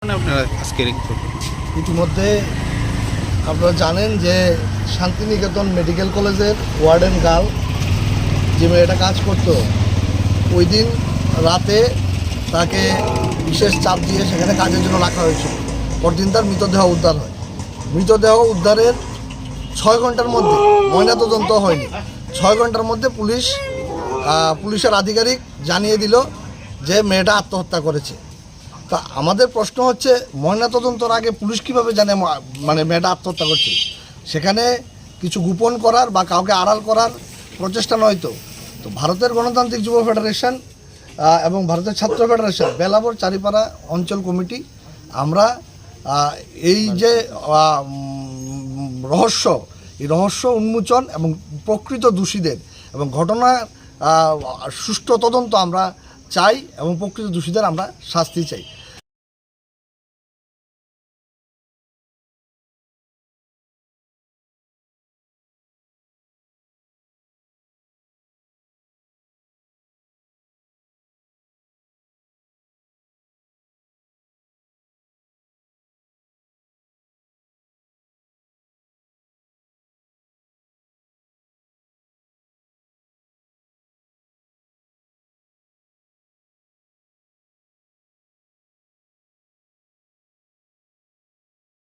আপনারা আজকের ইতিমধ্যে আপনারা জানেন যে শান্তিনিকেতন মেডিকেল কলেজের ওয়ার্ডেন গার্ল যে মেয়েটা কাজ করত, ওই দিন রাতে তাকে বিশেষ চাপ দিয়ে সেখানে কাজের জন্য রাখা হয়েছিল। পরদিন তার মৃতদেহ উদ্ধার হয়। মৃতদেহ উদ্ধারের 6 ঘন্টার মধ্যে ময়নাতদন্ত হয়নি। 6 ঘন্টার মধ্যে পুলিশের আধিকারিক জানিয়ে দিল যে মেয়েটা আত্মহত্যা করেছে। তা আমাদের প্রশ্ন হচ্ছে, ময়নাতদন্তর আগে পুলিশ কীভাবে জানে মানে মেয়েটা আত্মহত্যা করছে? সেখানে কিছু গোপন করার বা কাউকে আড়াল করার প্রচেষ্টা নয়তো। তো ভারতের গণতান্ত্রিক যুব ফেডারেশন এবং ভারতের ছাত্র ফেডারেশন বেলাবর চারিপাড়া অঞ্চল কমিটি আমরা এই যে এই রহস্য উন্মোচন এবং প্রকৃত দোষীদের এবং ঘটনার সুষ্ঠু তদন্ত আমরা চাই এবং প্রকৃত দোষীদের আমরা শাস্তি চাই।